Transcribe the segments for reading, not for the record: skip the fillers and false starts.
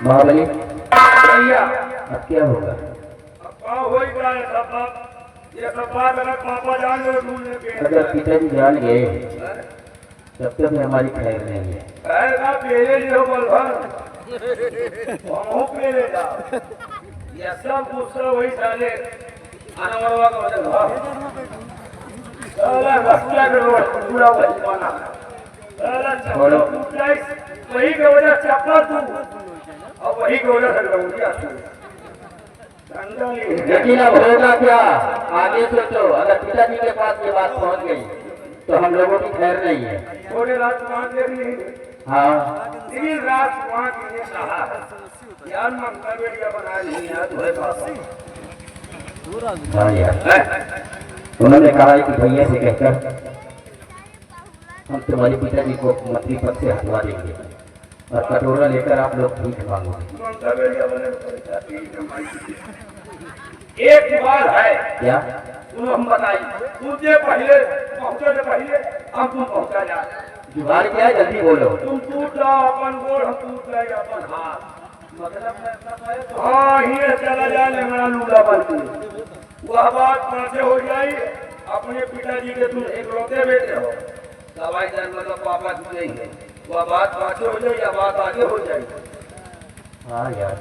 महाबली भैया अब क्या होगा? हो ही गया है सब बात। ये सब बात अगर पापा जान गए भूलने के अगर पिताजी जान गए तब तक हमारी खैर नहीं है। ना पेले जो बोल हम पेले जा ये सब गुस्सा वही साले आना वाला का वजह साला रास्ता के रोड पूरा वही बना साला चप्पल टूटाई वही के वजह चप्पल तू और वही के वजह से लौटिया तू लेकिन अब होगा क्या? आगे सोचो। अगर पिताजी के पास ये बात पहुंच गई तो हम लोगों की खैर नहीं है। थोड़े रात वहाँ के भी हाँ, दिन रात वहाँ की ने कहा यार ममता बेटिया बना ली यार तुम्हारे पास हाँ यार। उन्होंने कहा है कि भैया से कहकर हम तुम्हारे पिताजी को मंत्री पद से हटवा देंगे और कटोरा लेकर आप लोग भीख मांगोगे। ममता बेटिया बने एक बार है क्या? तुम हम बताइए तुझे पहले पहुंचे से पहले हम तुम पहुंचा जाए जुगाड़ क्या है? जल्दी बोलो। तुम टूट जाओ अपन गोड़ हम टूट जाए अपन हाथ मतलब हाँ ही चला जाए लेंगड़ा लूला बनती वह बात कैसे हो जाए अपने पिताजी के तुम एक रोते बेटे हो दवाई जान मतलब पापा तुझे ही है वह बात पाछे हो जाए या बात आगे हो जाए। हाँ यार,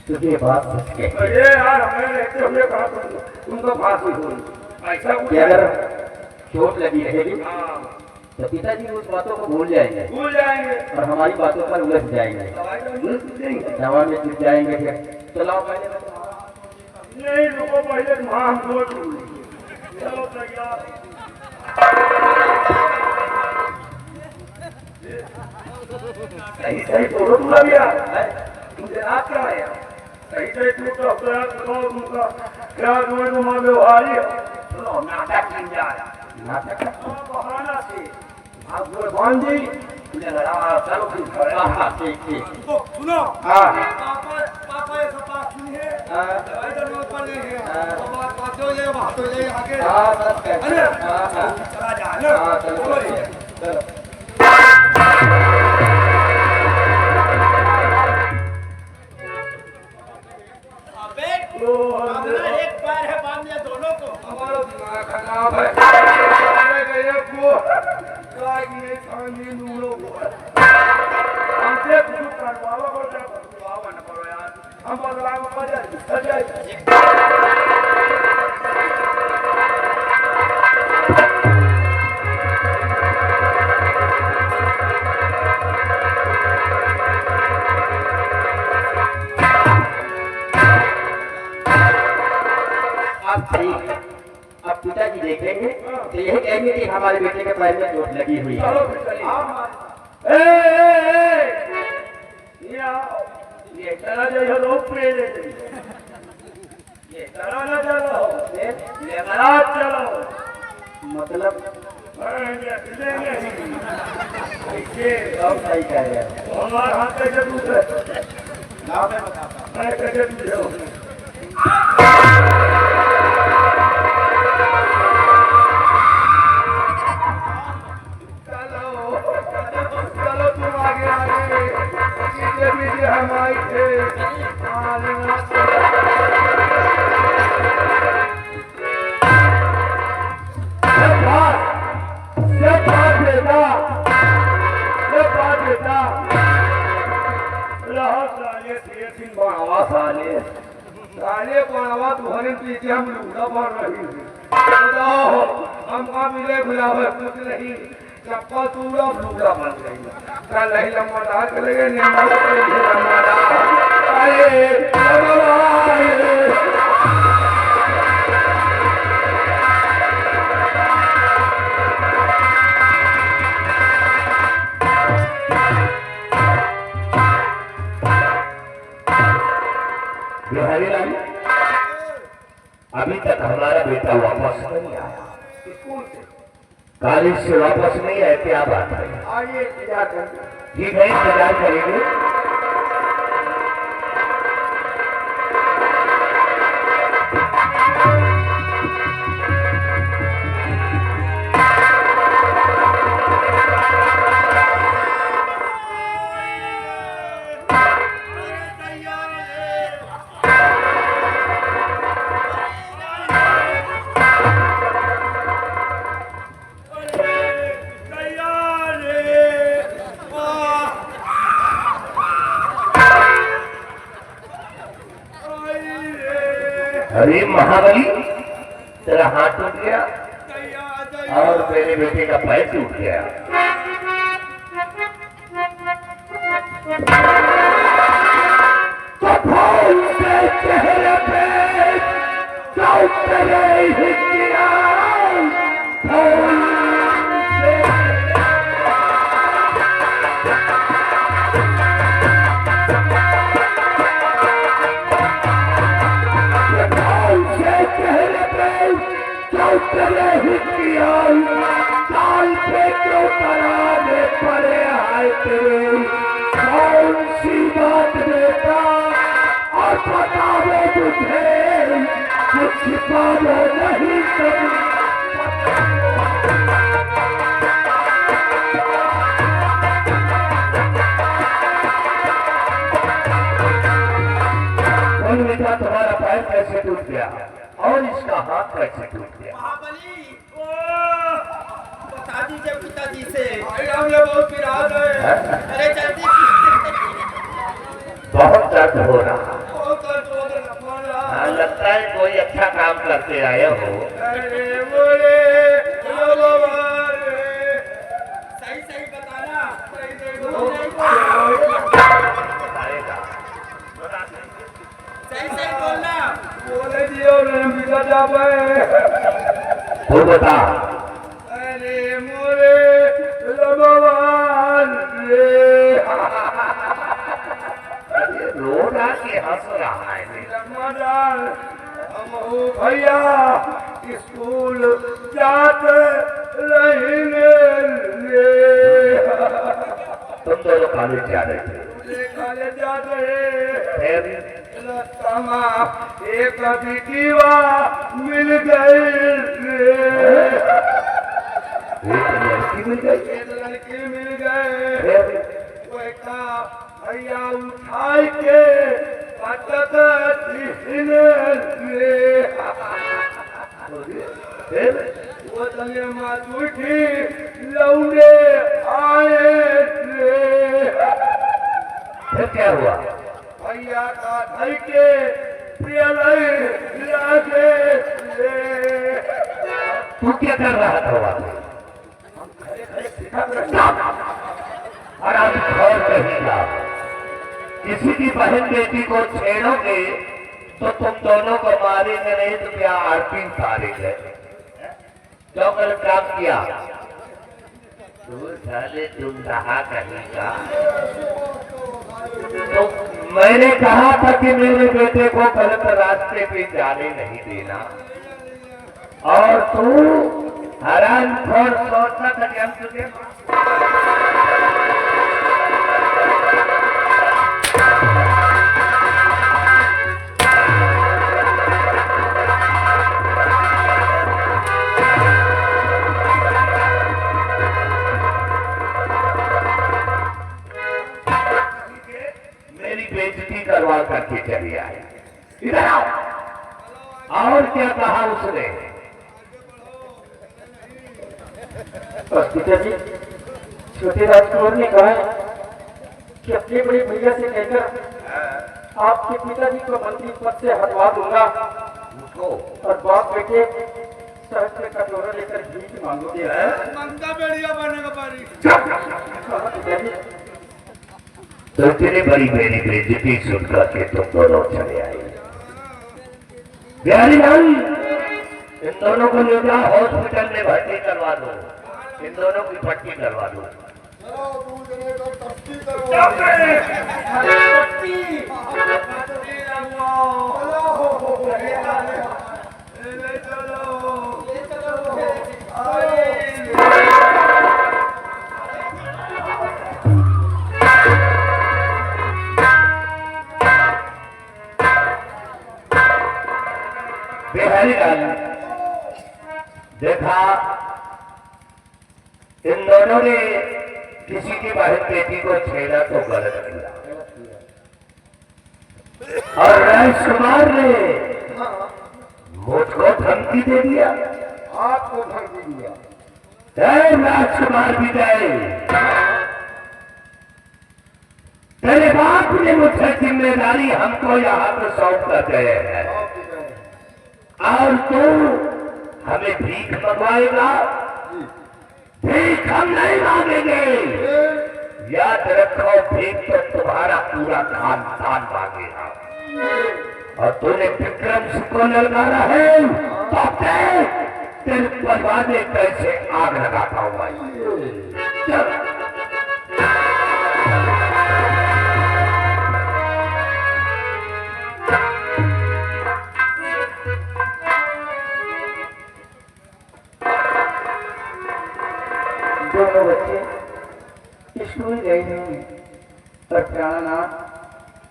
तुझे बात सच कह। अरे यार हमें रहते हुए कहा तुमको फांसी हुई ऐसा कुछ अगर चोट लगी रहेगी हाँ तो पिताजी उस बातों को भूल जाएंगे भूल जाएंगे और हमारी बातों पर उलझ जाएंगे, दवा में जुट जाएंगे। फिर चलाओ पहले। नहीं रुको पहले मां को चलो तैयार सही सही फोटो तुला गया तुझे रात क्या है सही सही फोटो तुमका क्या तुम्हें तुम व्यवहारी हो सुनो नाटक नहीं जा नाटक बहाना से आप भगवान जी चलो फिर हाँ ठीक ठीक। तो सुनो हाँ पापा ये सब बात सुनी है इधर नोट पर नहीं है तो बात हो जाए बात हो जाए आगे हाँ सब कहते हैं। हाँ चला जा ना हाँ चलो चलो। एक पैर है बांध दिया दोनों को हमारा दिमाग खराब है अरे गए को काय ये खानी नूरो को हमसे कुछ करवावा को करवावा न करो यार हम बदला में मजा अब पिताजी देखेंगे तो यही कहेंगे कि हमारे बेटे के पैर में चोट लगी हुई है। ये चला जाइए लोग प्रेम ये चला ना चलो ये महाराज चलो मतलब ऐसे सही कह रहे हैं। हमारे हाथ कैसे दूसरे मैं कैसे दूसरे हम लूटा मार रही हम मिले बुलावे कुछ नहीं चप्पल पूरा लूटा बन गई कल ही लम्बा चलेंगे बिहारी लाल अभी तक हमारा बेटा वापस नहीं आया। स्कूल से कॉलेज से वापस नहीं आए, क्या बात है? आइए इंतजार करते ठीक है, इंतजार करेंगे। अरे महाबली, तेरा हाथ टूट गया और मेरे बेटे का पैर टूट गया। तो फूल के चेहरे पे जाओ तेरे हिस्सिया, फूल से चेहरे पे जाओ तेरे हिस्सिया, काल पे क्यों कराने पड़े आए तेरे, कौन सी बात बेटा और बताओ तुझे, कुछ छिपाओ नहीं सब। बेटा तुम्हारा पैर कैसे टूट गया और इसका हाथ कैसे टूट गया? महाबली, बता दीजिए पिताजी से। बहुत पिराज है। अरे जल्दी बहुत दर्द हो रहा, बहुत दर्द हो रहा। हाँ, लगता है कोई अच्छा काम करते आए हो। अरे बोले भगवान, सही सही बताना। बताएगा। सही सही बोलना। बोले दियो ने बिता जावे। वो बता। अरे मोरे भगवान रे, अरे रो रहा कि हंस रहा है? रमजान हमहू भैया स्कूल जाते रहेंगे रे। तुम दोनों कॉलेज जा रहे थे, कॉलेज जाते हैं। फिर रस्तमा एक बिटिया मिल गई रे। एक लड़की मिल गई, एक लड़की मिल गए। फिर वैसा भैया उठाई के पटक रे। फिर वो तले मात उठी लौंडे आए रे। फिर क्या हुआ? भैया का धई के पियले लागे रे। तू क्या कर रहा था वहां पे? और आप घर कहेगा किसी की बहन बेटी को छेड़ोगे तो तुम दोनों को मारेंगे नहीं तो क्या आरती उतारेंगे? क्यों गलत काम किया? तुम रहा कहेगा तो मैंने कहा था कि मेरे बेटे को गलत रास्ते पे जाने नहीं देना, और तू हराम खोर सोचना था कि हम तुझे मेरी बेइज्जती करवा करके चली आई। इधर आओ। और क्या कहा उसने? पिताजी, छोटे राजकुमार ने कहा है कि अपने बड़े भैया से कहकर आपके पिताजी को मंत्री पद से हटवा दूंगा उठो। और बाप बेटे शहर में कटोरा लेकर भीख मांगोगे। मंगा बेड़िया बने का पारी। पिताजी, तो तेरे बड़ी मेरी बेइज्जती सुनकर के तुम दोनों चले आए। बिहारी लाल, इन दोनों को ले जाओ हॉस्पिटल में भर्ती करवा दो, इन दोनों की पट्टी करवा दो। बिहारी लाल, देखा इन दोनों ने किसी की बहन बेटी को छेड़ा तो गलत किया, और राजकुमार ने मुझको धमकी दे दिया। आपको धमकी दिया। राजकुमार विजय, तेरे बाप ने मुझसे जिम्मेदारी हमको यहाँ पर सौंप कर गए हैं और तू हमें भीख मंगवाएगा? भीख हम नहीं मांगेंगे। याद रखो, भीख तो तुम्हारा पूरा खानदान मांगेगा। और तूने विक्रम सिंह को ललकारा है तो तेरे परिवार में कैसे आग लगाता हूं भाई। चल दोनों बच्चे स्कूल गए हैं और प्राणानाथ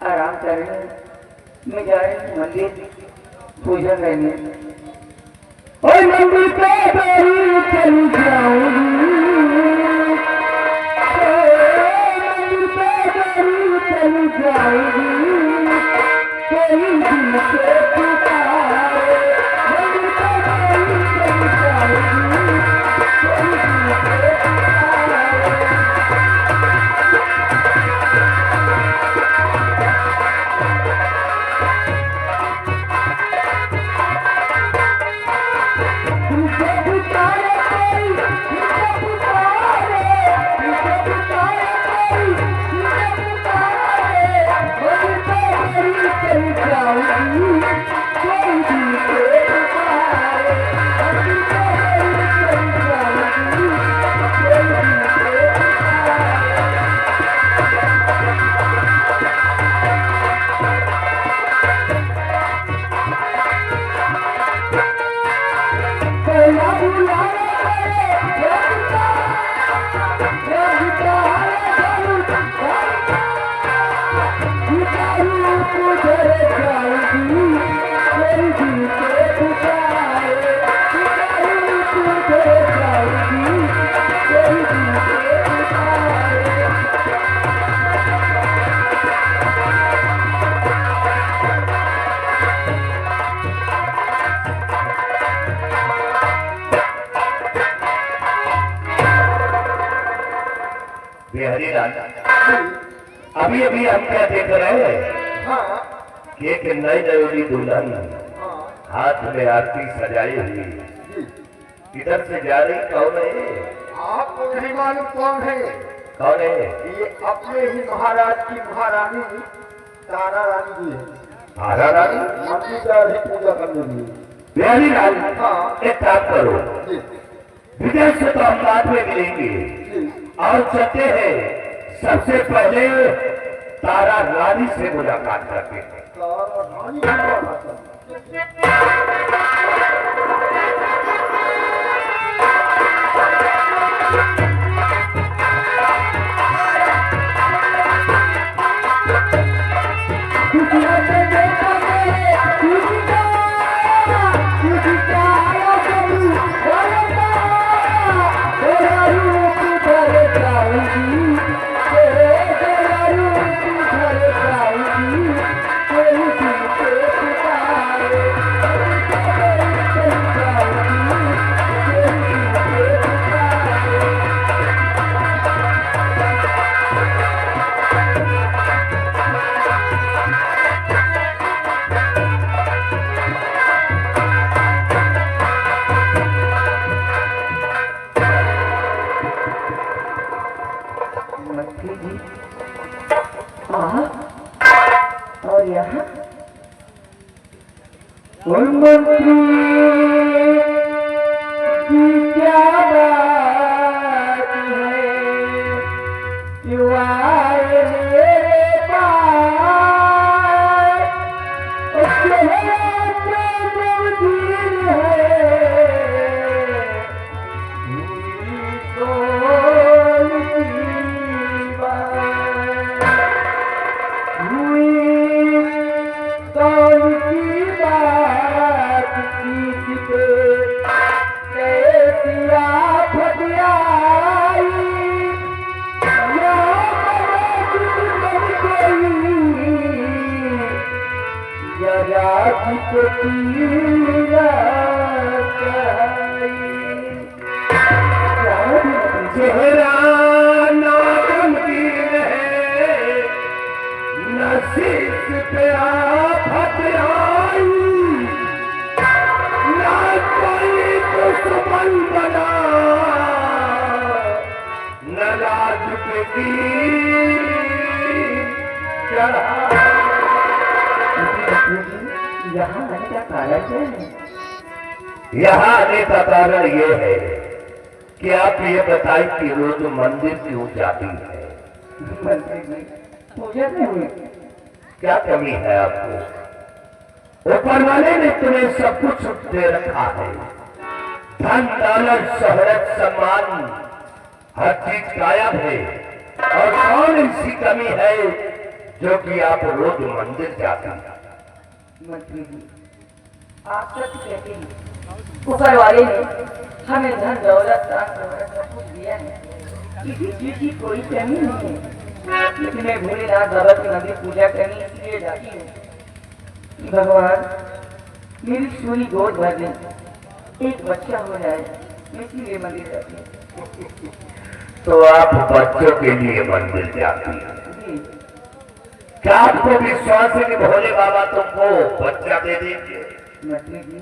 आराम कर रहे हैं। मैं जा रही हूँ मंदिर पूजा करने। और मंदिर पे चली जाऊंगी, मंदिर पे चली जाऊंगी, कोई दिल से पुकारे, मंदिर पे चली जाऊंगी, कोई दिल से अभी अभी हम क्या देख रहे हैं कि एक नई नवेली दुल्हन हाथ में आरती सजाई हुई इधर से जा रही। कौन है? आपको नहीं मालूम कौन है? कौन है? ये अपने ही महाराज की महारानी तारा रानी जी है। तारा रानी मंदिर जा रही पूजा करने के लिए। बिहारी लाल, एक काम करो, विदेश से तो हम बाद में मिलेंगे और चलते हैं। सबसे पहले तारा रानी से मुलाकात करते हैं। तारा रानी की मुलाकात। और यहाँ मंत्री की क्या बात है, क्यों आए मेरे पास, चेहरा नागमगीन है, नसीब पे आफत आई, सुमन बना न राज पे गीत चढ़ा। यहाँ आने का कारण क्या है? यहाँ आने का कारण ये है कि आप ये बताएं कि रोज मंदिर क्यों जाती है? मंत्री जी, पूजा करने। क्या कमी है आपको? ऊपर वाले ने तुम्हें सब कुछ दे रखा है, धन दौलत शोहरत सम्मान हर चीज गायब है, और कौन ऐसी कमी है जो कि आप रोज मंदिर जाती हैं? मंत्री जी, आप सच कहते हैं। ऊपर वाले ने हमें धन दौलत सब कुछ दिया है, किसी चीज की कोई कमी नहीं है। लेकिन मैं भोलेनाथ बाबा की मंदिर पूजा करने इसलिए जाती हूँ कि भगवान मेरी सूरी गोद भर दें, एक बच्चा हो जाए, इसीलिए मंदिर जाती हूँ। तो आप बच्चों के लिए मंदिर जाती हैं? जी, क्या आपको विश्वास है कि भोले बाबा तुमको बच्चा दे देंगे? मंत्री जी,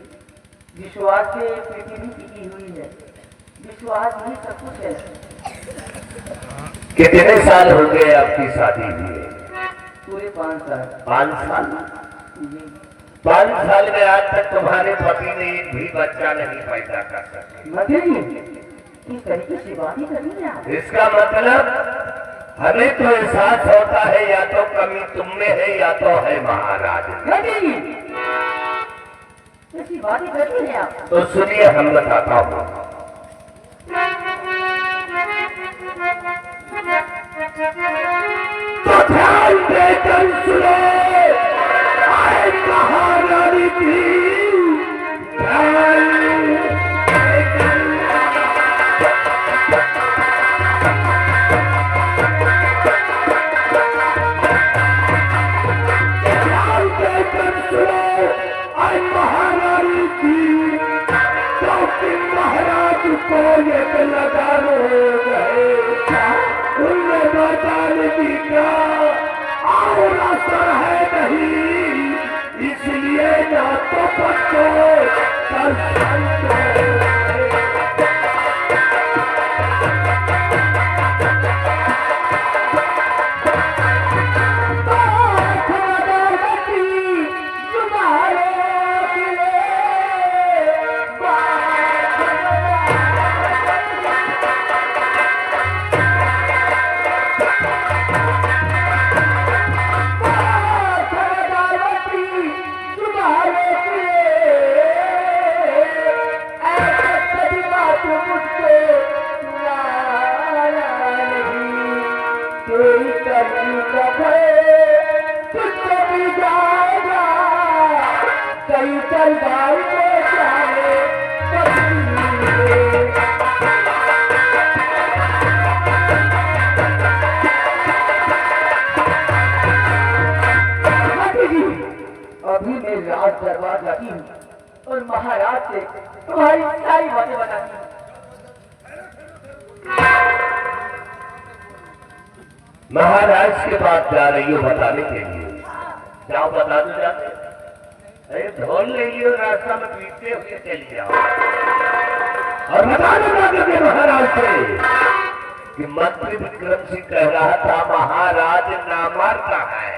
विश्वास से पृथ्वी टिकी हुई है, विश्वास ही सब कुछ है। कितने साल हो गए आपकी शादी हुई? पूरे 5 साल। 5 साल। जी, 5 साल में आज तक तुम्हारे पति ने एक भी बच्चा नहीं पैदा कर सके। मंत्री जी, इस तरीके से बात ही कर रही हैं आप। इसका मतलब हमें तो एहसास होता है या तो कमी तुम में है या तो है महाराज में। मंत्री जी, ऐसी बातें करती हैं आप। तो सुनिए, हम बताता हूँ। तो ध्यान देकर सुनो, आए महारानी की ध्यान देकर सुनो, आए महारानी की, क्योंकि महाराज को एक लगा गए, उनमें मैदानी का और असर है नहीं, इसलिए ना तो बच्चों कर सकते। अभी मैं राज दरबार जाती हूँ और महाराज से तुम्हारी सारी बातें बताती हूँ। महाराज के पास जा रही हो बताने के लिए? जाओ, बता दो जाते। अरे ढोल ले लियो, रास्ता में पीटते हुए चली जाओ और बता दो जाकर के महाराज से कि मंत्री विक्रम सिंह कह रहा था महाराज नामार्ता है।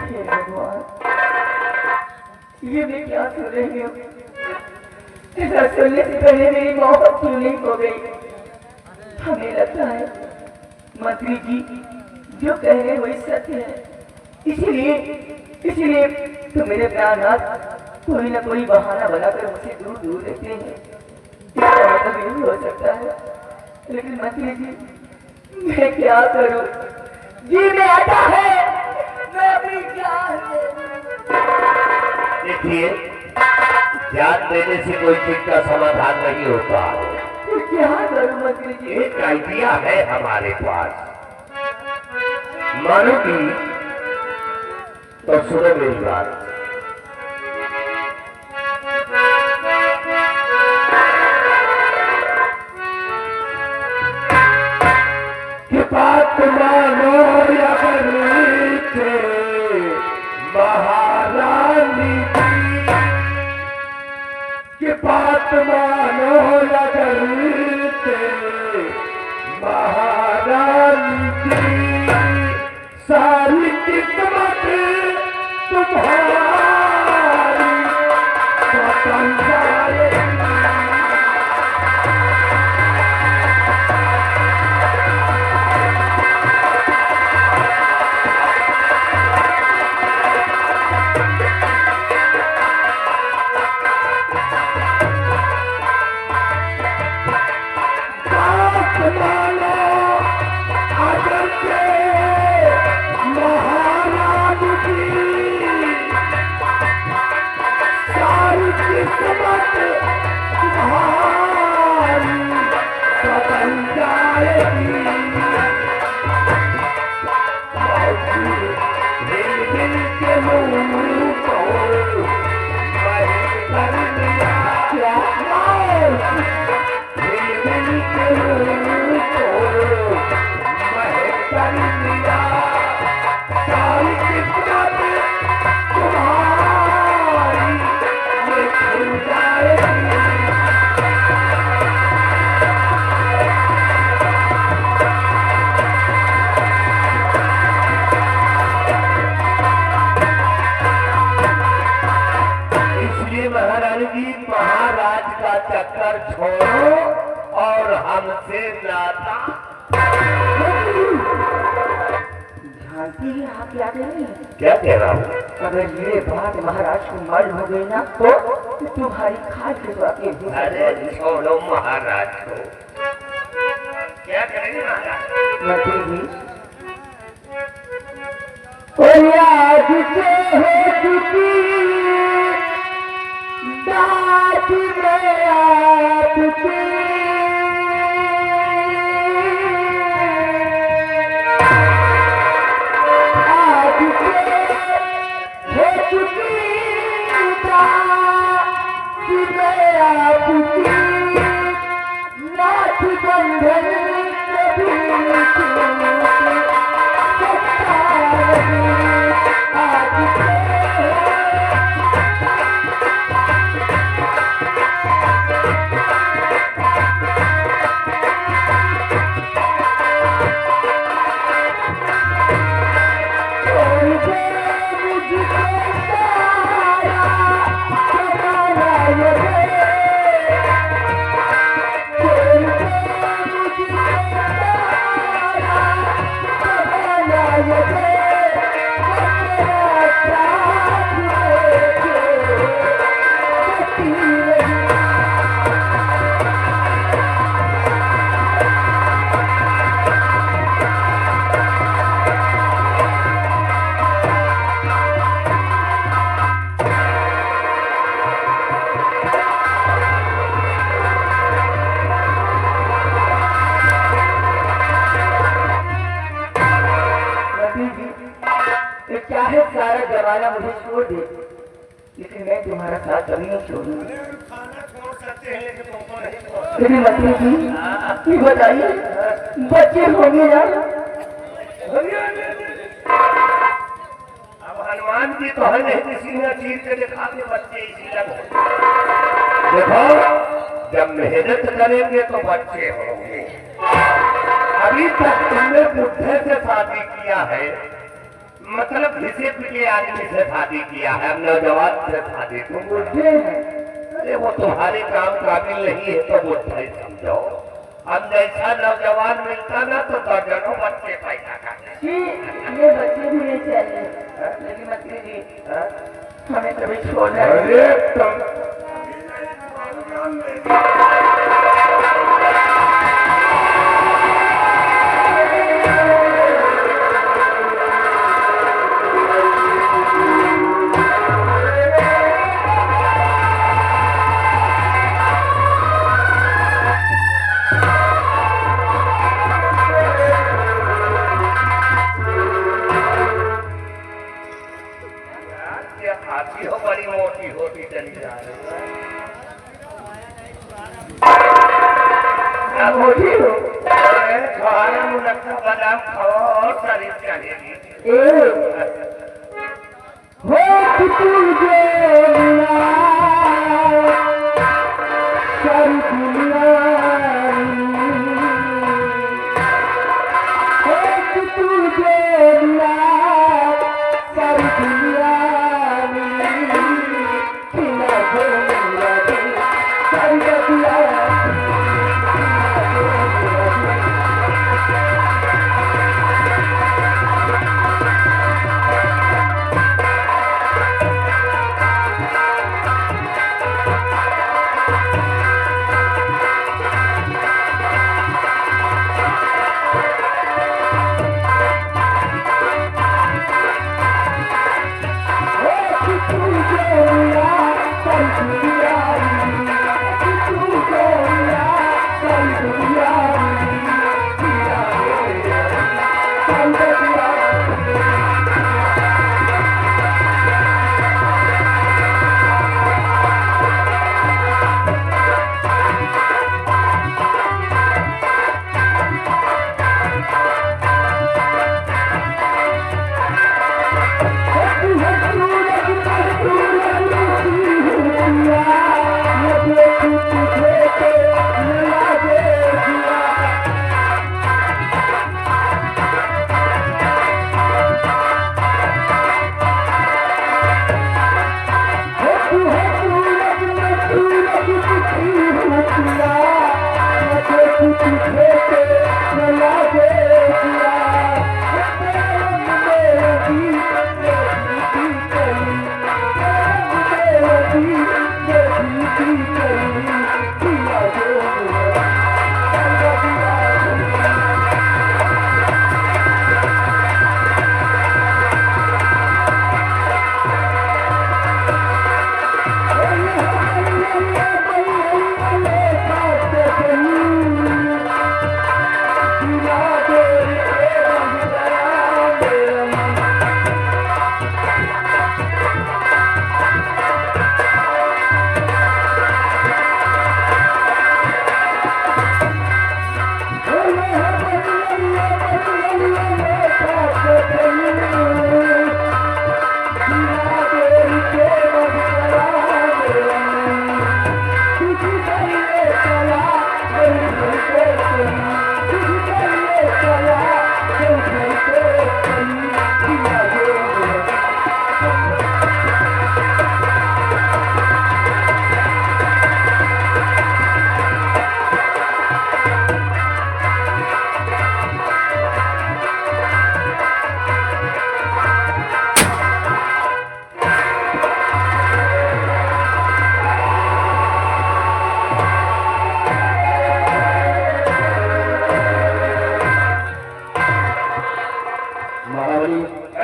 हे भगवान, ये मैं क्या सुन रही हूँ? ऐसा सुनने से पहले मेरी मौत क्यों नहीं हो गई? हमें लगता है मंत्री जी जो कह रहे वही सत्य है, इसीलिए तो मेरे प्राणनाथ कोई ना कोई बहाना बनाकर मुझे दूर दूर रहते हैं। इसका मतलब यही हो सकता है। लेकिन मंत्री जी, मैं क्या करूं? जी में आता है, मैं अपनी जान दे दूं। देखिए, जान देने से कोई चीज का समाधान नहीं होता। तो क्या करूं मंत्री जी? एक आइडिया है हमारे पास, मानोगी तो सुनो मेरी बात। कि बात मानो या नीचे लगते महारानी जी सारी किस्मत तुम्हारी खत्म जाएगी। महारानी जी महाराज का चक्कर छोड़ो और हमसे नाता। झांसी आप क्या कह रही हैं? क्या कह रहा हूँ? अगर ये बात महाराज को मालूम हो गई ना तो तुम्हारी खाल खिंचवा के अरे छोड़ो महाराज को। क्या करेंगे महाराज? मंत्री जी आज से हो चुकी बात में आपके आज से हो चुकी बात में आपकी नाथ बंधन कभी टूट सकता नहीं। आज से चाहे सारा जमाना मुझे छोड़ दे लेकिन मैं तुम्हारा साथ कभी नहीं छोड़ूंगी। लेकिन मंत्री जी ये बताइए बच्चे होंगे यार? अब हनुमान जी तो है नहीं किसी ने चीर के दिखाते बच्चे इसी लग। देखो जब मेहनत करेंगे तो बच्चे होंगे। अभी तक तुमने बुढ़े से शादी किया है, मतलब घिसे पिटे आदमी से शादी किया है, नौजवान से शादी। तुम बुढ़े हैं, अरे वो तुम्हारे काम काबिल नहीं है तो बुढ़े समझो। अब जैसा नौजवान मिलता ना तो दर्जनों बच्चे पैदा करते। ये बच्चे भी नहीं चाहिए लेकिन मंत्री जी हमें कभी छोड़ना हाथी हो बड़ी मोटी होती चली जा रही हो खाना मुनक्का बादाम खाओ और शरीर चलेगी। हो तुझे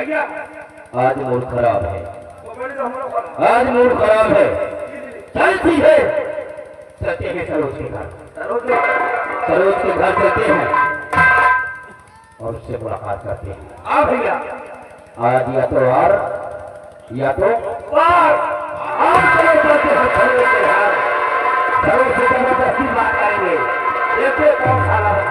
क्या आज मूड खराब है, तो बोले तो हम लोग आज मूड खराब है। चल ठीक है, चलते हैं सरोज के घर, सरोज के घर चलते हैं और उससे मुलाकात करते हैं। आ भैया आज या तो आर या तो पार आप चलो चलते हैं सरोज के घर, सरोज से जबरदस्ती बात करेंगे, देखते कौन साला है।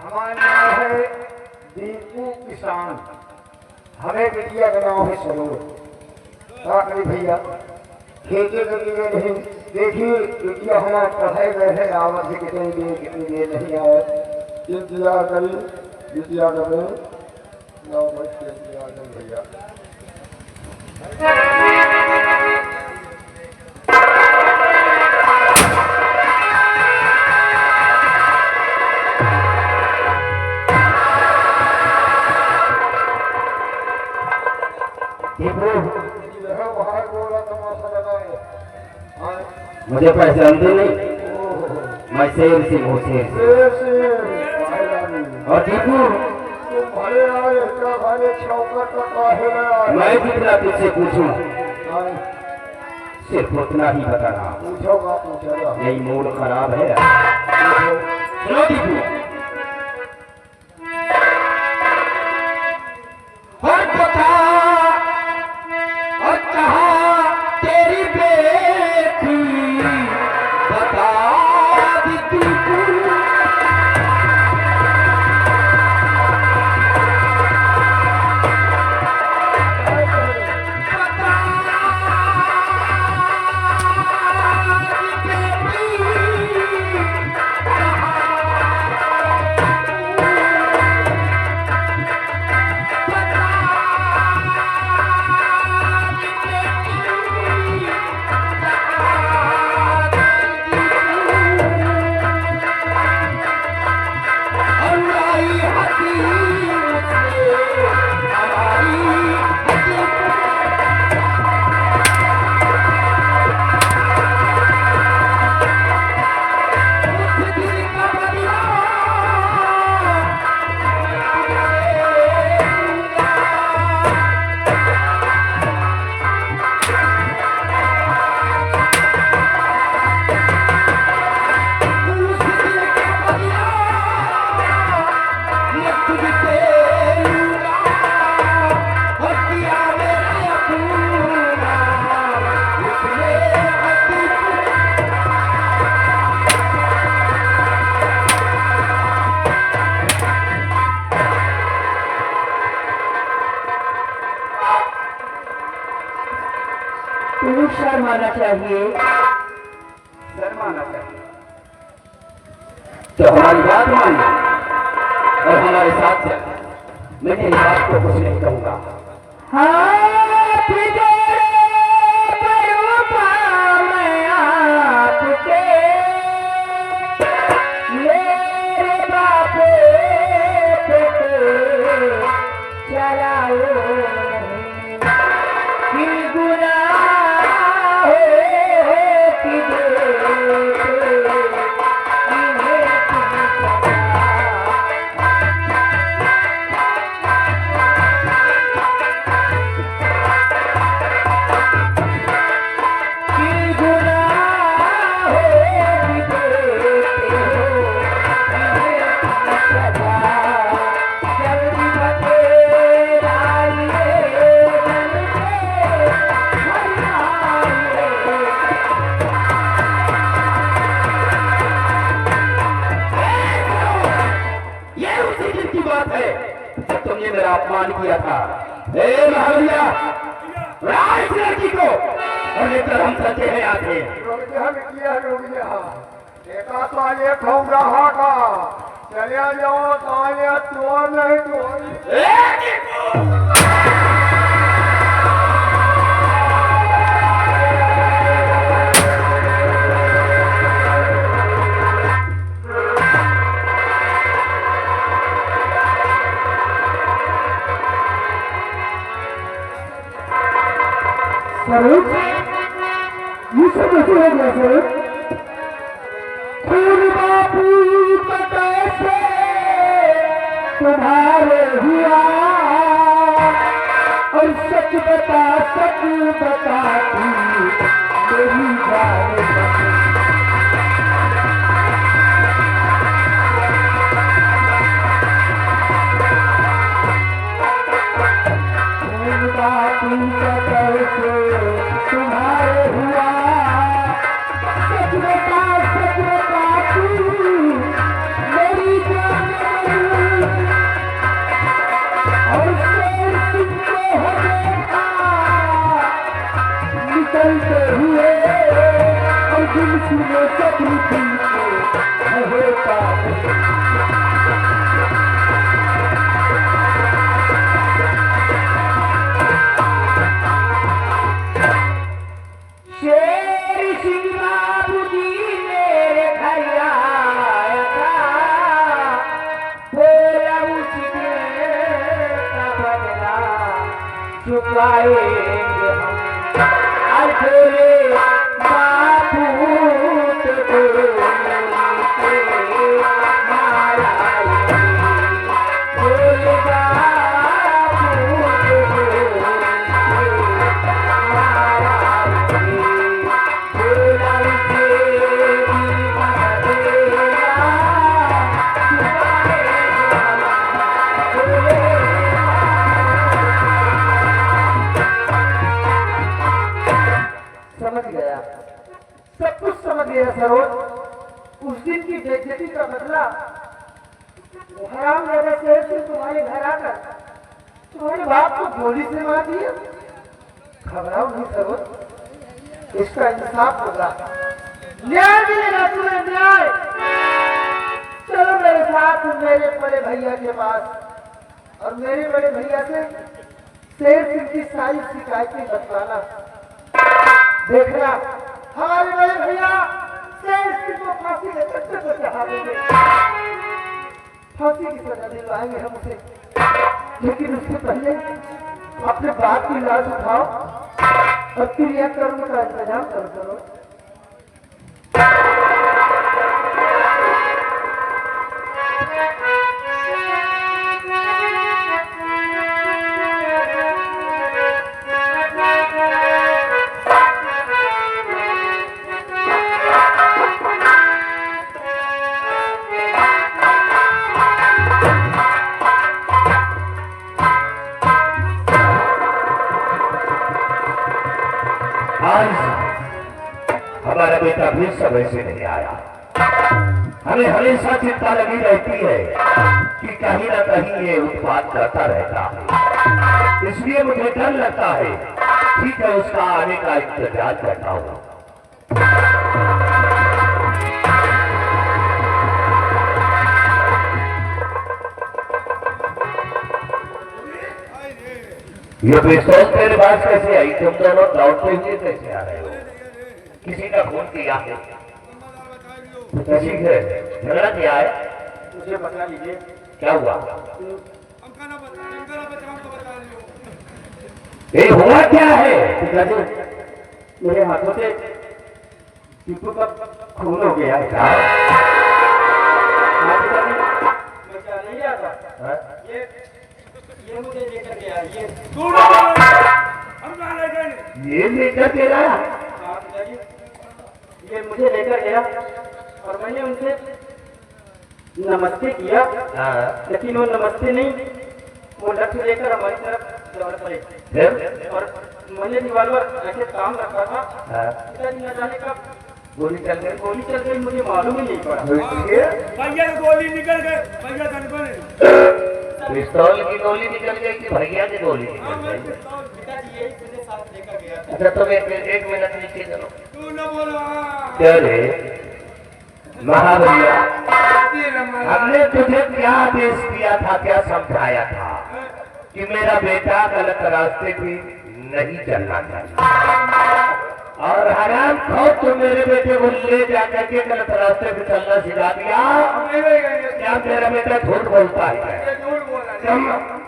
हमारा नाम है दीपू किसान, हमें बिटिया का नाम है सरोज। क्या करें भैया, खेती करी गए नहीं, देखिए बिटिया हमारा पढ़ाई गए हैं, आवत से कितनी देर नहीं आए, इंतजार करी बिटिया का मैं 9 बजे के इंतजार करें भैया। मुझे पहचानते नहीं, मैं शेर सिंह हूँ, शेर सिंह। और दीपू मैं जितना तुझसे पूछूं सिर्फ उतना ही बताना। यही मूड खराब है। सुनो दीपू, और बता और कहा तेरी बेटी बता दीपू, शर्माना चाहिए, शर्माना चाहिए। तो हमारी बात मान और हमारे साथ चल, मैं तेरी बात को कुछ नहीं कहूँगा। हाथ जोड़े करूँ मैं आपके, मेरे बापे चलाओ नहीं, कि गुनाह तुमने मेरा अपमान किया था। ए महाविया, राज लड़की को और लेकर हम चलते हैं यहाँ से। देखा तो ये खूब रहा का चले जाओ तो ये तो नहीं तो कैसे हो गया सर? फूल बापू का कैसे तुम्हारे हुआ, और सच बता तू मेरी जान बता। फूल बापू का कैसे तुम्हारे हुआ, सच बता तू मेरी जान बता। और शेर तुमको हो देखा निकलते हुए, और दिल सुने सपनी तुमको होता। शेर सिंह बाबू जी मेरे घर आया था, बोला उस दिन का बदला चुकाएंगे हम। अरे बापू तो मारा बोले बापू समझ गया, सब कुछ समझ गया सरोज। उस दिन की बेइज्जती का बदला हराम ज्यादा शेर से तुम्हारे घर आकर तुम्हारे बाप को गोली से मार दिया। घबराओ नहीं सरोज, इसका इंसाफ होगा, न्याय मिलेगा तुम्हें, न्याय। चलो मेरे साथ मेरे बड़े भैया के पास, और मेरे बड़े भैया से शेर सिंह की सारी शिकायतें बतलाना। देखना हमारे बड़े भैया शेर सिंह को फांसी के कच्चे पर चढ़ा देंगे, फांसी की सजा दिलवाएंगे हम उसे। लेकिन उससे पहले अपने बाप की लाश उठाओ और क्रियाकर्म का इंतजाम करो। आज हमारा बेटा भी समय से नहीं आया। हमें हमेशा चिंता लगी रहती है कि कहीं ना कहीं ये उत्पात करता रहता है, इसलिए मुझे डर लगता है। ठीक है, उसका आने का इंतजार करता हूँ। ये पिस्तौल तेरे पास कैसे आई? तुम दोनों दौड़ते हुए कैसे आ रहे हो? किसी का खून किया है? किसी से झगड़ा किया है? मुझे बता लीजिए क्या हुआ? हमका ना बता हमको बता दियो। ये हुआ क्या है? पिताजी, मेरे हाथों से टीपू का खून हो गया है। क्या? हाँ पिताजी, मैं क्या नहीं गया था? हाँ? ये मुझे लेकर गया, ये तू ना बोलो, हम कहाँ ले गए? ये लेकर के लाया? हाँ पिताजी, ये मुझे लेकर गया और मैंने उनसे नमस्ते किया, हाँ। लेकिन वो नमस्ते नहीं, वो लठ लेकर हमारी तरफ दौड़ पड़े। फिर? और मैंने रिवॉल्वर ऐसे काम रखा था, हाँ। पिताजी न जाने कब गोली चल गई? गोली चल गई, मुझे मालूम ही नहीं पड़ा। भैया की गोली निकल गए, भैया तनको नहीं। पिस्तौल की गोली निकल गई कि भैया की गोली निकल गई? पिताजी यही मुझे साथ लेकर गया था। अच्छा, तुम एक मिनट नीचे चलो। तू ना बोलो। चले महाभैया, हमने तुझे क्या आदेश दिया था, क्या समझाया था कि मेरा बेटा गलत रास्ते भी नहीं चलना चाहिए, और हराम खो तो मेरे बेटे को ले जाकर के गलत रास्ते पे चलना सिखा दिया। क्या मेरा बेटा झूठ बोलता है? झूठ बोला तुम-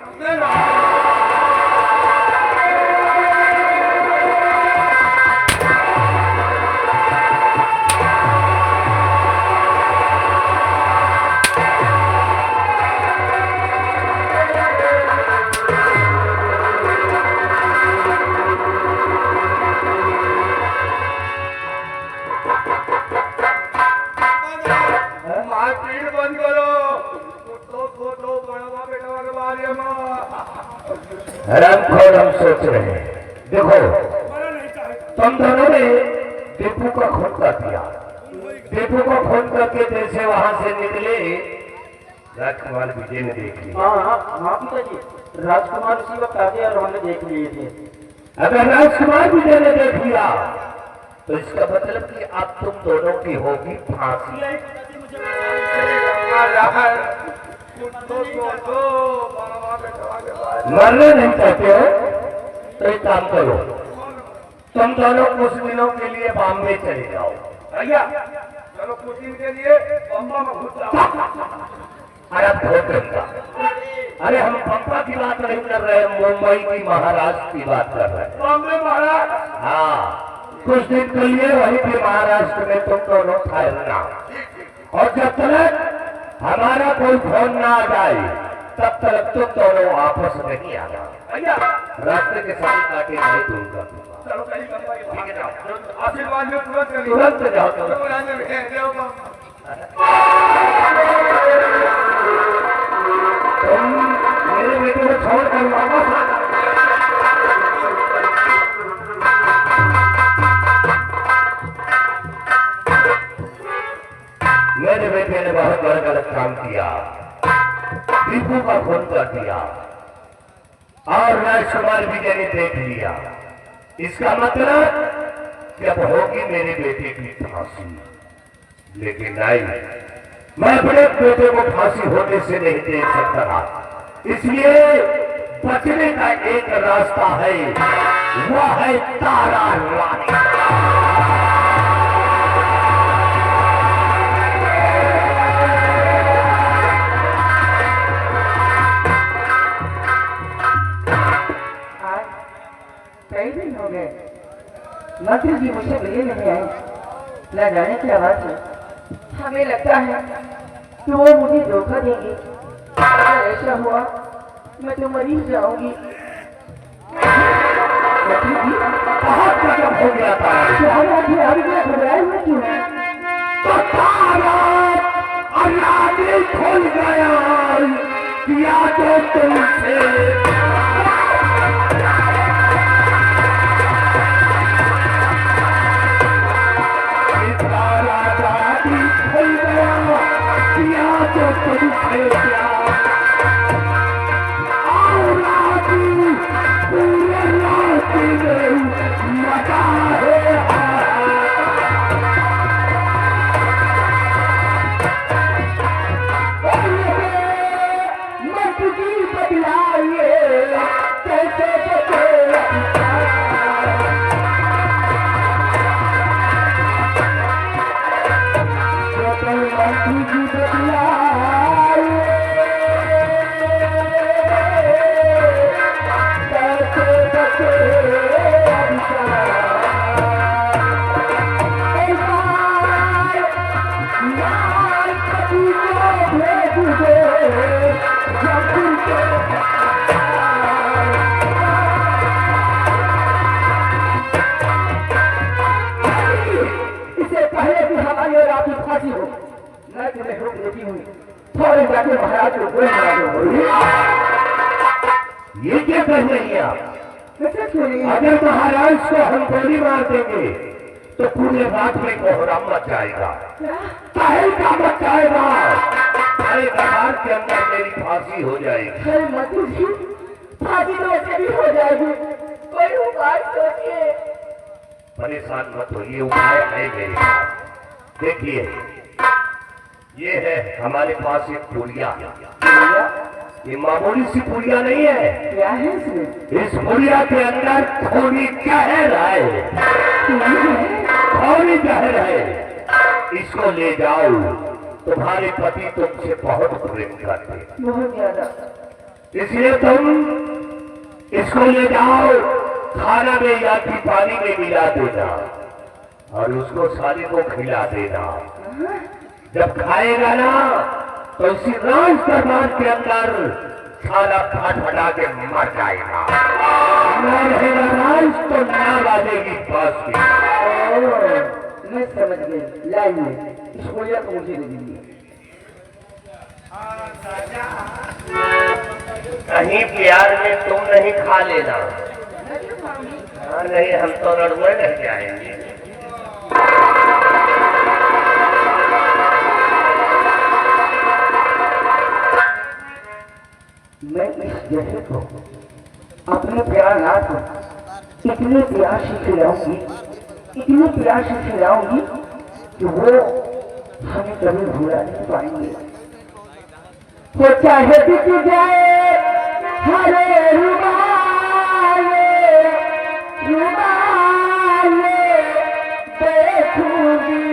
हरामखोर हम सोच रहे हैं, देखो मरना नहीं चाहता। तुम दोनों ने दीपू का खून कर दिया। दीपू को खून करके जैसे वहां से निकले, राजकुमार विजय ने देख लिया। हाँ पिताजी, राजकुमार उसी वक्त आ गए और हमने देख लिए थे। अगर राजकुमार विजय ने देख लिया तो इसका मतलब कि अब तुम दोनों की होगी फांसी। नहीं पिताजी, मुझे मरना नहीं चाहते हो तो एक काम करो, तुम दोनों कुछ दिनों के लिए बॉम्बे चले जाओ। भैया चलो कुछ दिन के लिए बम्बा में घुस जाओ। अरे अब बहुत गंदा। अरे हम पंपा की बात नहीं कर रहे हैं, मुंबई की महाराष्ट्र की बात कर रहे हैं। बॉम्बे महाराज हाँ, कुछ दिन के लिए वहीं पे महाराष्ट्र में तुम दोनों ठहरना, और जब तक हमारा कोई फोन ना आ जाए तब तक तुम दोनों वापस नहीं आना। भैया रास्ते के साथ काटे नहीं दूंगा। चलो कहीं बम्बा की ठीक है ना? आशीर्वाद में तुरंत करिए। तुरंत जाओ तुम। तुम मेरे बेटे को छोड़ कर वापस आना। मेरे बेटे ने बहुत बड़ा गलत काम किया, दीपू का खून कर दिया और राजकुमार विजय ने देख लिया। इसका मतलब जब होगी मेरे बेटे की फांसी, लेकिन नहीं, मैं अपने बेटे को फांसी होने से नहीं दे सकता। इसलिए बचने का एक रास्ता है, वह है तारा रानी। कई दिन हो गए मंत्री जी मुझसे मिले नहीं आए, न जाने की आवाज है। हमें लगता है कि वो मुझे धोखा देंगे। अगर ऐसा हुआ मैं तो मर ही जाऊंगी। मंत्री जी बहुत गजब हो गया था। क्या बात है, आप इतना घबराए हुए क्यों हैं? तो तारा रानी खुल गया, किया तो तुमसे महाराज को गोली मारो। ये क्या कर रही है आप? कैसे क्यों नहीं? अगर महाराज को हम गोली मार देंगे तो पूरे रात में कोहरा मच जाएगा, तहलका मच जाएगा, सारे दरबार के अंदर मेरी फांसी हो जाएगी। अरे मंत्री जी, फांसी तो ऐसे भी हो जाएगी, कोई उपाय सोचिए। परेशान मत होइए, उपाय है मेरे पास। देखिए, ये है हमारे पास एक पुड़िया। ये मामूली सी पुड़िया नहीं है। क्या है इसमें? इस पुड़िया के अंदर थोड़ी जहर है, थोड़ी जहर है। इसको ले जाओ, तुम्हारे पति तुमसे बहुत प्रेम करते हैं, बहुत ज्यादा। इसलिए तुम इसको ले जाओ, खाना में या फिर पानी में मिला देना और उसको साले को खिला देना। जब खाएगा ना तो इसी राज दरबार के अंदर साला फटफटा के मर जाएगा। ना रहेगा राज तो ना बाजेगी बांसुरी। मैं समझ गई, लाइन में इस गोलियां को मुझे दे दीजिए। कहीं प्यार में तुम नहीं खा लेना। हाँ नहीं, हम तो लड़ुए रह जाएंगे। मैं इस जैसे को अपने प्यार नाथ को इतने प्यार से खिलाऊंगी, इतने प्यार से खिलाऊंगी कि वो हमें कभी भूला नहीं पाएंगे। वो चाहे बिक जाए हरे रुमाले रुमाले देखूंगी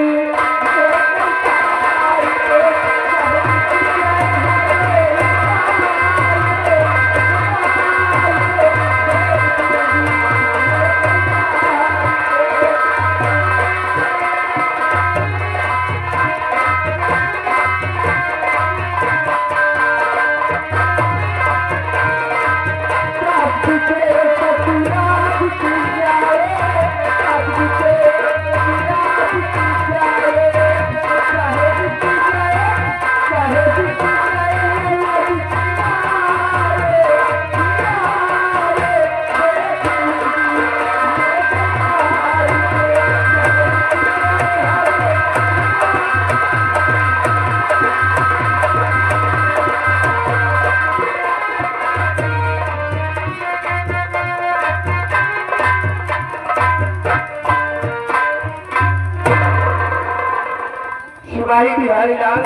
शिवाजी बिहारी लाल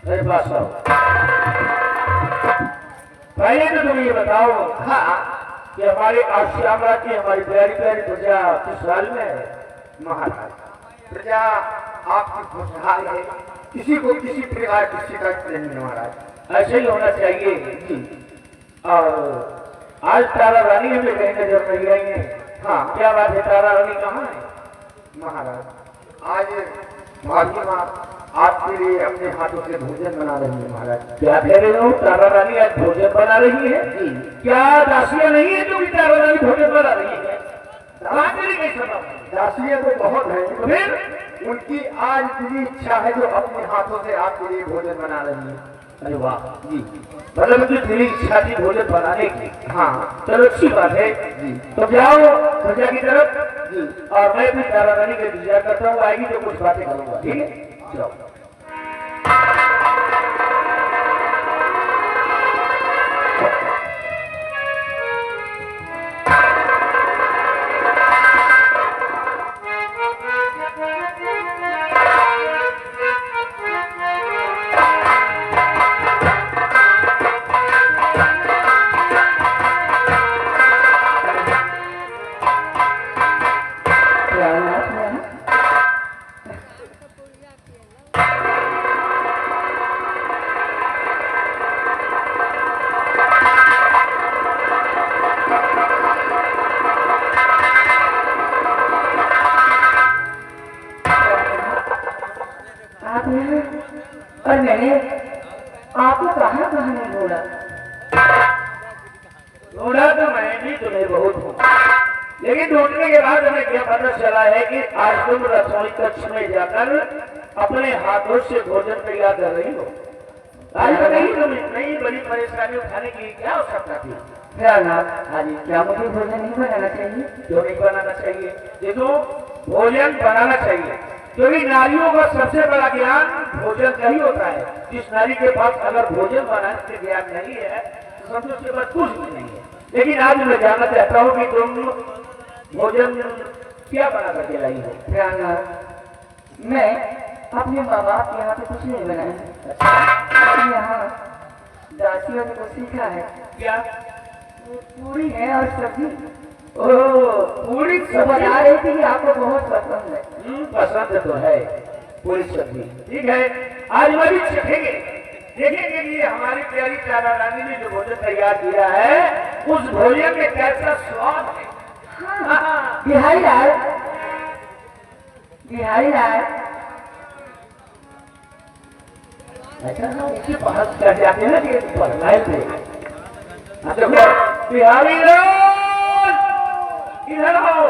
मेरे पास आओ। पहले तो तुम ये बताओ कि हमारे आश्यामला की हमारी प्यारी प्यारी प्रजा किस हाल में है? महाराज, प्रजा आपकी खुशहाल है, किसी को किसी प्रकार की शिकायत नहीं है महाराज, ऐसे ही होना चाहिए जी। और आज तारा रानी हमें कहीं नजर नहीं आई है। हाँ, क्या बात है, तारा रानी कहाँ है? महाराज, आज भाभी माँ आपके लिए अपने हाथों से भोजन बना रही है महाराज। क्या कह रहे हो? तारा रानी आज भोजन बना रही है जी? क्या दासियां नहीं है जो भी तारा रानी भोजन बना रही है? दासियां तो बहुत है, तो फिर उनकी आज इतनी इच्छा है जो अपने हाथों से आपके लिए भोजन बना रही है। अरे वाह जी, मतलब मुझे तेरी इच्छा थी भोजन बनाने की। हाँ चलो अच्छी बात है जी। तो जाओ प्रजा की तरफ जी, और मैं भी तारा रानी का इंतजार करता हूँ, आएगी तो कुछ बातें करूंगा, ठीक है? जाओ। और मैंने आपको कहाँ नहीं ढूंढा? ढूंढा तो मैं भी तुम्हें बहुत हूँ, लेकिन ढूंढने के बाद हमें क्या पता चला है कि आज तुम रसोई कक्ष में जाकर अपने हाथों से भोजन तैयार कर रही हो। आज बताइए, तुम इतनी बड़ी परेशानी उठाने की क्या आवश्यकता थी? हाँ जी, क्या मुझे भोजन नहीं बनाना चाहिए? क्यों नहीं बनाना चाहिए? देखो, भोजन बनाना चाहिए क्योंकि नारियों का सबसे बड़ा ज्ञान भोजन का ही होता है। जिस नारी के पास अगर भोजन बनाने के ज्ञान नहीं है तो समझो उसके पास कुछ भी नहीं है। लेकिन आज मैं जानना चाहता हूँ कि तुम भोजन क्या बना करके लाई हो? मैं अपने माँ बाप के यहाँ पे कुछ नहीं बनाया, यहाँ दासियों ने कुछ सीखा है। क्या? पूरी है और सब्जी। पूरी बता रही थी कि आपको बहुत पसंद है। पसंद तो है पूरी सब्जी, ठीक है। आज मैं भी चखेंगे, देखेंगे कि हमारी प्यारी तारा रानी ने जो भोजन तैयार किया है उस भोजन में कैसा स्वाद है। हाँ। बिहारी लाल, बिहारी लाल, अच्छा इसी पास कर जाते हैं ना कि लाइन पे। अच्छा बिहारी लाल इधर आओ।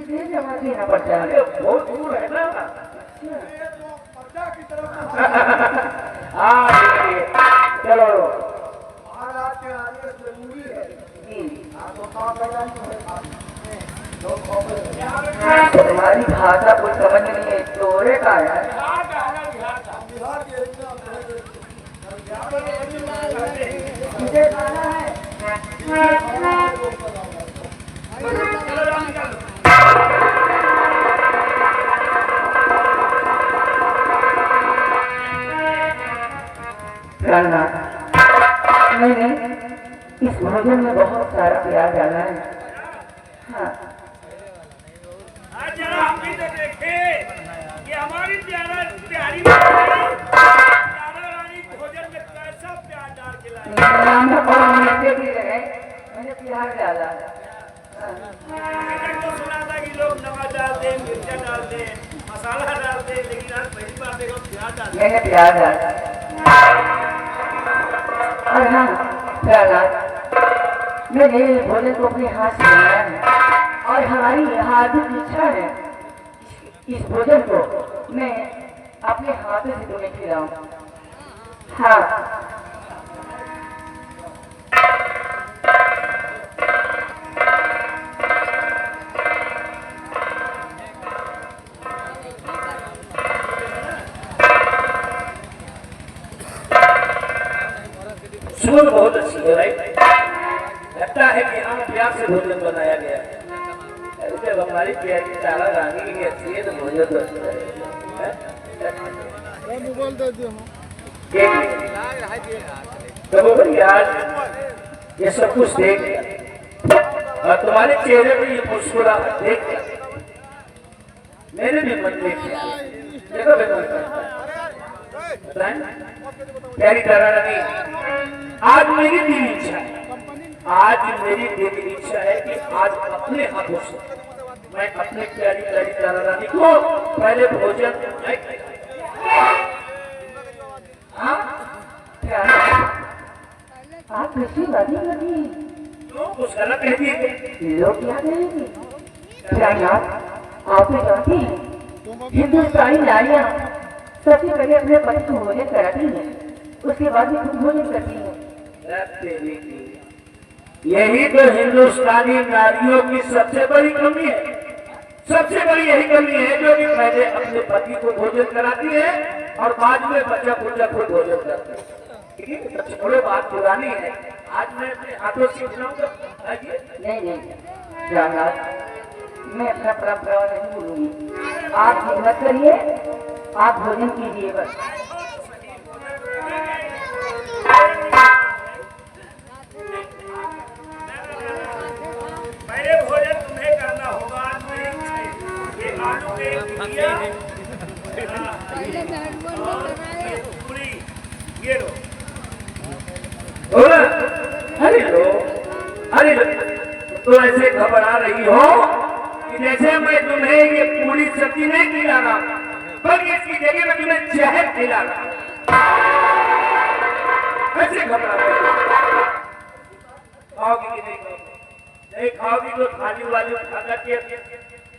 जमा देना पड़ता है, बहुत दूर है ना। हाँ चलो तुम्हारी भाषा कुछ समझ नहीं है, तोरे का है। मुझे खाना है। मैंने इस भोजन में बहुत सारा प्यार डाला है। हाँ। आज जरा हम भी तो देखे कि हमारी प्यारी रानी भोजन में कैसा प्यार डाल के लाई। मैंने प्यार डाला। मैंने तो सुना था कि लोग नमक डालते, मिर्चा डालते, मसाला डालते, लेकिन आज पहली बार देखो प्यार डालते। मैंने प्यार डाला। और हाँ मैंने भोजन को अपने हाथ से बनाया है और हमारी हार्दिक इच्छा है इस भोजन को मैं अपने हाथों से तुम्हें खिलाऊं। हाँ। सुबह बहुत अच्छी है भाई, लगता है कि हम प्यार से भोजन बनाया गया है। जब हमारी प्यारी तारा रानी की अच्छी है तो भोजन तो अच्छा है। तो भाई आज ये सब कुछ देख और तुम्हारे चेहरे पे ये मुस्कुराहट देख मेरे भी मन में देखो प्यारी तारा रानी, आज मेरी दिल इच्छा है, आज मेरी दिल इच्छा है कि आज अपने हाथों से मैं अपने प्यारी प्यारी तारा रानी को पहले भोजन। आप कैसी बातें कर रही हैं? क्यों कुछ गलत कह दिए? लोग क्या कहेंगे? क्या आप तो जानती हैं हिंदुस्तानी नारियां सबसे पहले अपने पति को भोजन कराती है, उसके बाद ही खुद भोजन करती है। यही तो हिंदुस्तानी नारियों की सबसे बड़ी कमी है, सबसे बड़ी यही कमी है जो कि पहले अपने पति को भोजन कराती है और बाद में बच्चा पूजा खुद भोजन करती है। छोड़ो बात पुरानी है, आज मैं अपने हाथों से खिलाऊंगा। नहीं जानाथ, मैं अपना परंपरा नहीं भूलूंगी। आप हिम्मत करिए, आप भोजन कीजिए बस। पहले भोजन तुम्हें करना होगा। आज मेरी इच्छा है ये आलू के टिकिया पूरी ये लो। अरे तो ऐसे घबरा रही हो कि जैसे मैं तुम्हें ये पूरी सब्जी नहीं खिलाना बल्कि इसकी जगह में तुम्हें जहर खिलाना। ऐसे घबरा रही हो, खाओगी कि नहीं खाओगी तो थाली वाली उठा करके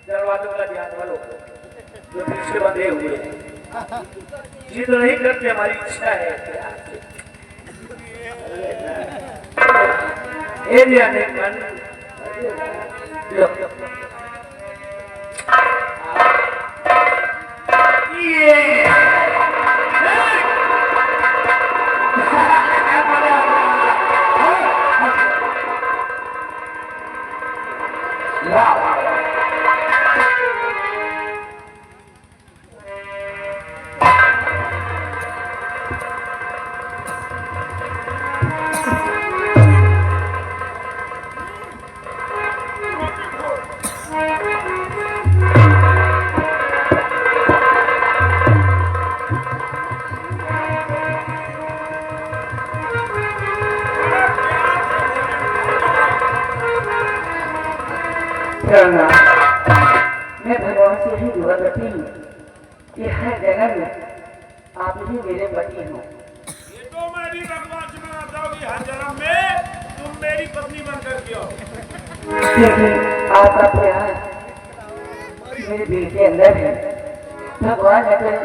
दरवाजों का ध्यान वालों जो पीछे बंधे हुए जी तो नहीं करते, हमारी इच्छा है ये जाने मन ये मैं भगवान से ही दुआ करती हूँ कि हर जन्म में आप ही मेरे पति हो। ये तो मैं भी भगवान से मांगता हूँ कि हर जन्म में तुम मेरी पत्नी बनकर के आओ। क्योंकि आपका प्यार मेरे दिल के अंदर है। भगवान अगर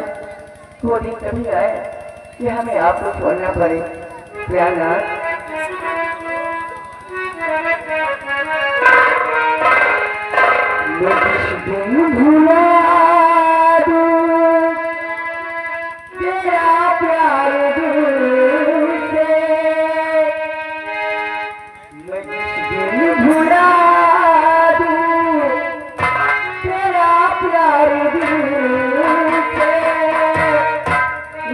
वो दिन कभी आए कि हमें आपको छोड़ना पड़े, प्यारनाथ लोग दिन भुला दूं तेरा प्यार दिल से, मैं जिस दिन भुला दूं तेरा प्यार दिल से,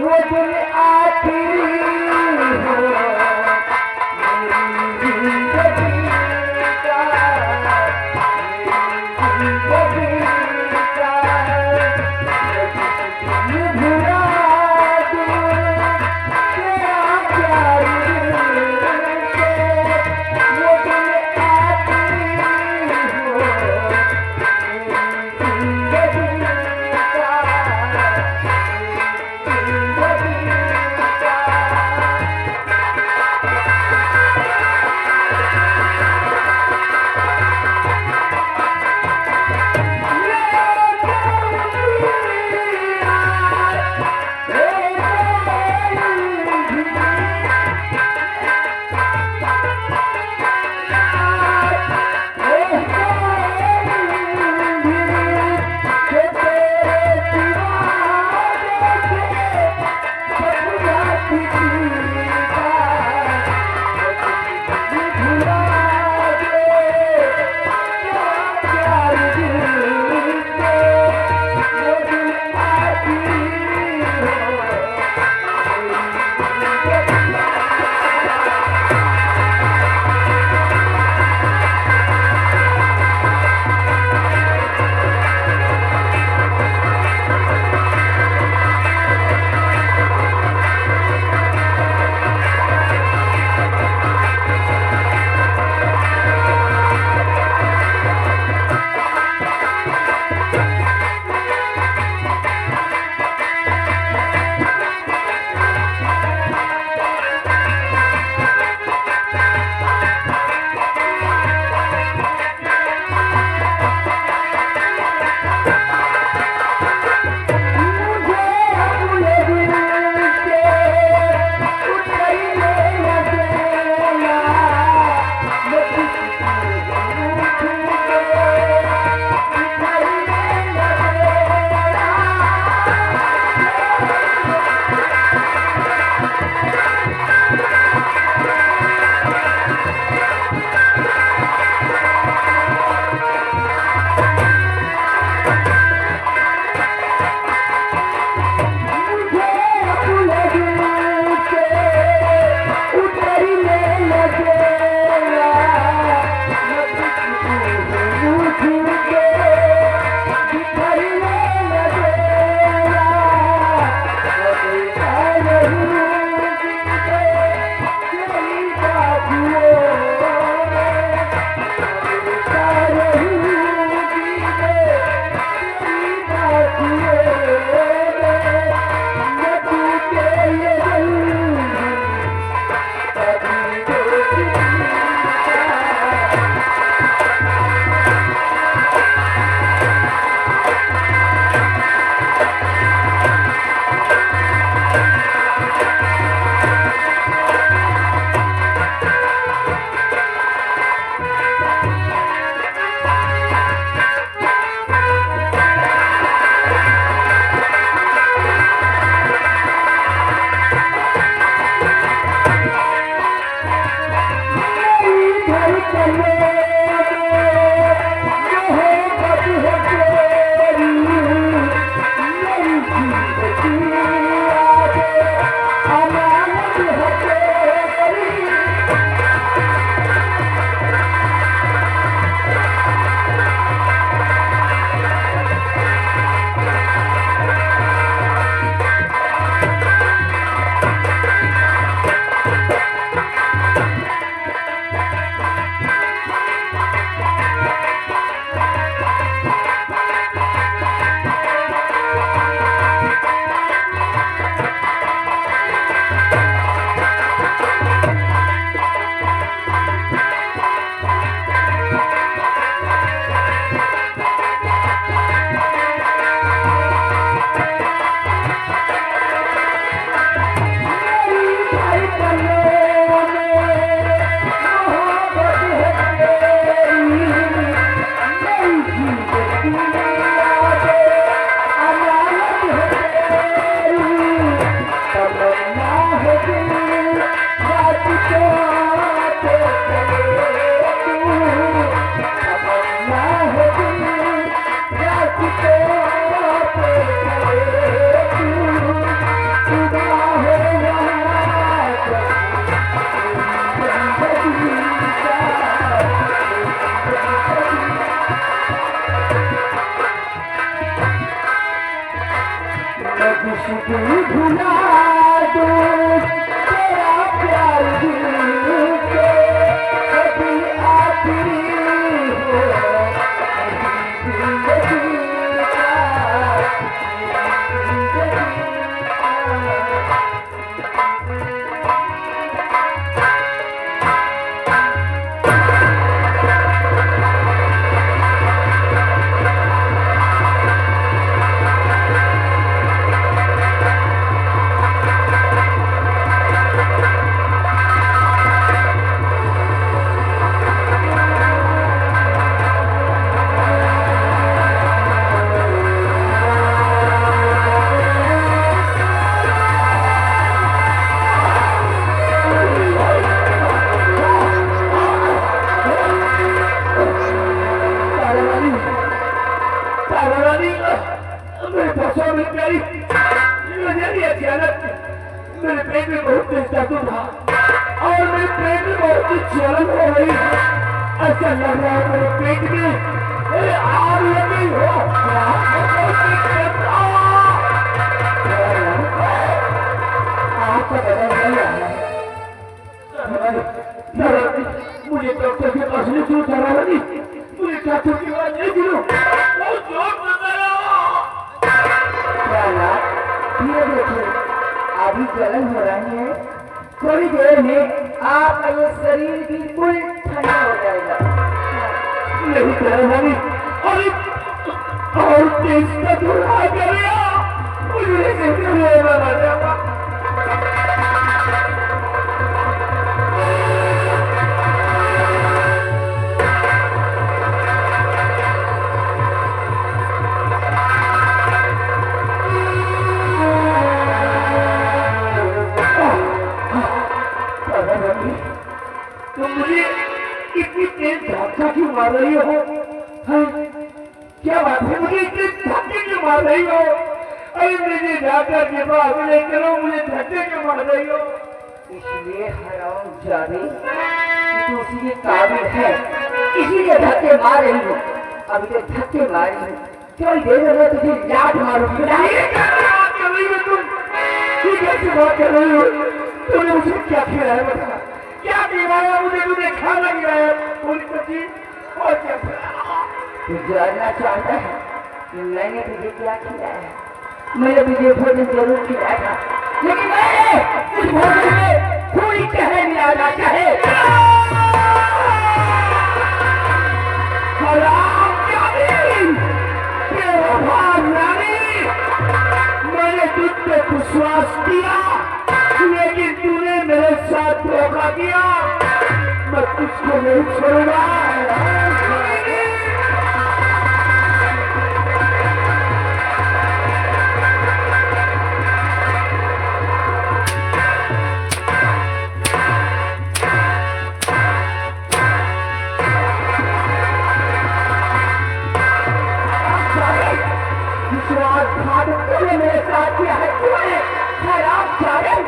वो दिन आखिरी हो मेरी जिंदगी का, मेरी जिंदगी का। तू भुला दो तेरा प्यार दिल से कभी आखिरी हो जिंदगी मेरे बच्चों में प्यारी मेरी अचानक मेरे पेट में बहुत तेज दर्द था और मेरे पेट में बहुत जलन हो रही है। ऐसा लग रहा है मेरे पेट में आग लगी हो। आपका बदल नहीं आ रहा है। मुझे डॉक्टर के पास ले क्यों जा रहा है? मुझे डॉक्टर की बात नहीं सुनो। धीरे देखिए, अभी जलन हो रही है, थोड़ी देर में आपका ये शरीर बिल्कुल ठंडा हो जाएगा। नहीं करवानी और तेज का थोड़ा करेगा मुझे जाएगा। तो मुझे इतनी तेज धक्का क्यों मार रही हो? क्या बात है, मुझे इतने धक्के क्यों मार रही हो? अरे मुझे डॉक्टर के पास ले चलो, मुझे धक्के क्यों मार रही हो? इसलिए हरामजादी तू उसी काबिल है, इसीलिए धक्के मार रही हो। अभी तो धक्के मारी है, थोड़ी देर में मैं तुझे लात मारूंगी। ये कैसे बात कर रही हो तुम? ये कैसे बात कर रही हो? तूने मुझे क्या खिलाया बता? क्या खिलाया मुझे? तुझे खाना खिलाया पूरी सब्जी और क्या खिलाया? तू जानना चाहता है कि मैंने तुझे क्या खिलाया? मैंने तुझे भोजन जरूर खिलाया था, लेकिन मैंने उस भोजन में थोड़ी कहर मिलाना चाहे। मैंने तुझ पे विश्वास किया, लेकिन तूने मेरे साथ धोखा किया। मैं तुझको नहीं छोड़ूंगा। विश्वासघात तूने मेरे साथ किया है, तूने खराब जाए।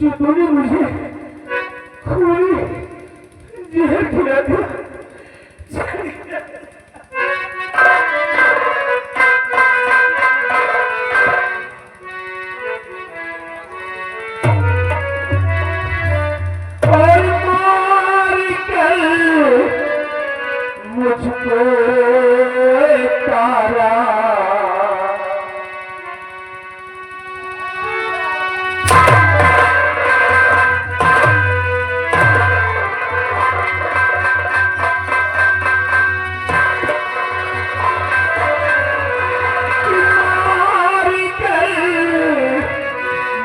जो तूने मुझे खूनी जहर खिला दिया। और मार कर मुझको तारा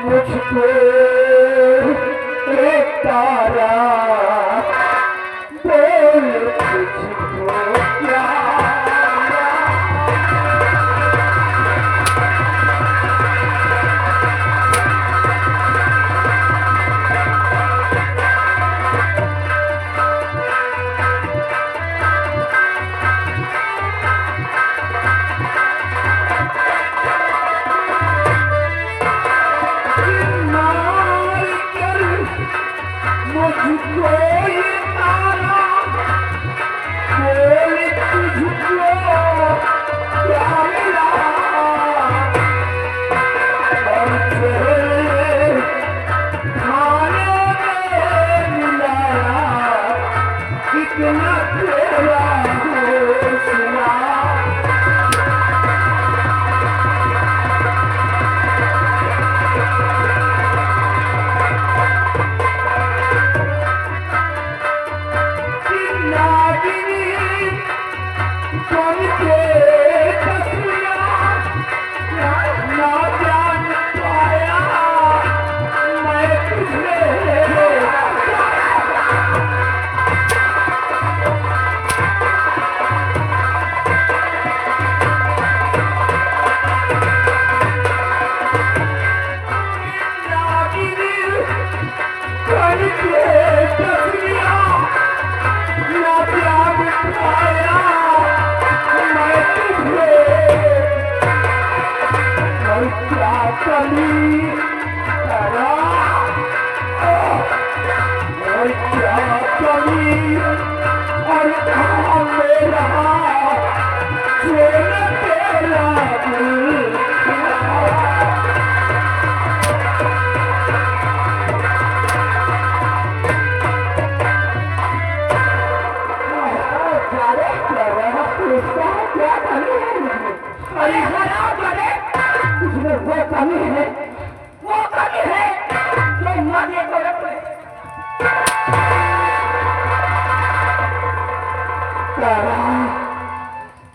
मुझको एक तारा बोल तुझको क्या मुझको ये तारा बोल तुझको क्या मिला और तेरे खाने में मिलाया कितना तेरा होशिया और कहाँ मेरा तेरा दिल वो कमी है जो माने को रखे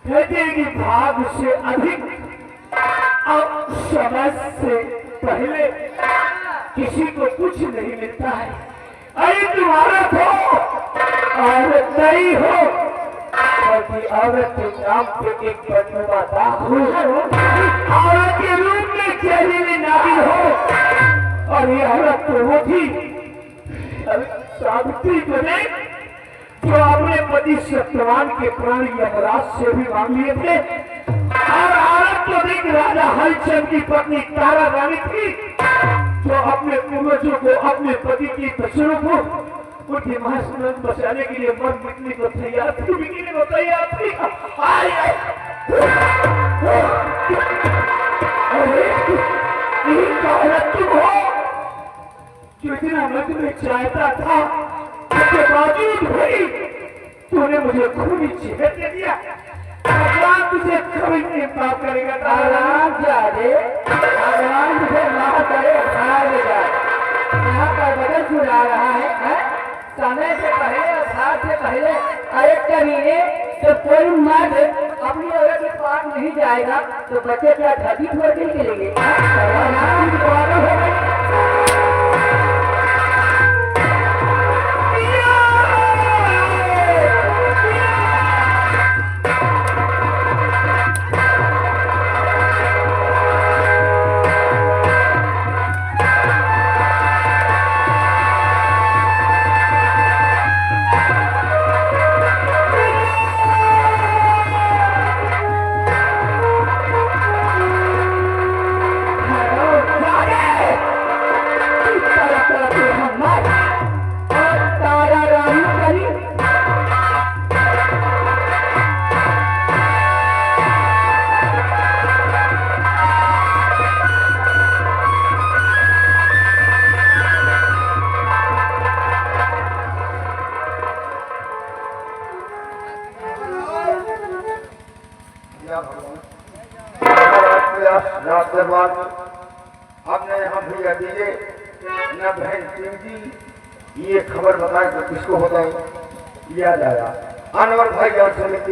कहते कि भाग से अधिक अब समय से पहले किसी को कुछ नहीं मिलता है। अरे तुम्हारा हो औरत नहीं हो बल्कि औरत के नाम पे एक बदनुमा दाग हो, औरत के रूप में चेहरे में नागिन हो। और ये औरत तो वो थी सावित्री बने जो अपने पति सत्यवान के प्राण यमराज से भी मांग लिए थे। और औरत तो एक राजा हरिश्चंद्र की पत्नी तारा रानी थी जो अपने पूर्वजों को अपने पति की बच्चों को उनके महास्मरण बचाने के लिए मर मिटने को तैयार थी, बिकने को तैयार थी। औरत तुम हो जो इतना मैं तुम्हें चाहता था, उसके बावजूद भी तूने मुझे खूनी जहर दे दिया। भगवान तुझे कभी नहीं माफ करेगा। आराम जा रे, भगवान तुझे माफ करे, भाग जा। यहाँ का बदल चुरा रहा है समय से पहले और साथ से पहले। अरे कमीने तो कोई मर्द अपनी औरत के पास नहीं जाएगा तो बच्चे क्या धरती छोड़ के चलेंगे। दरबार में हमने यहाँ भैया दिए न बहन सिंह जी ये खबर बताए तो किसको बताए याद आया अनवर भाई और सुमित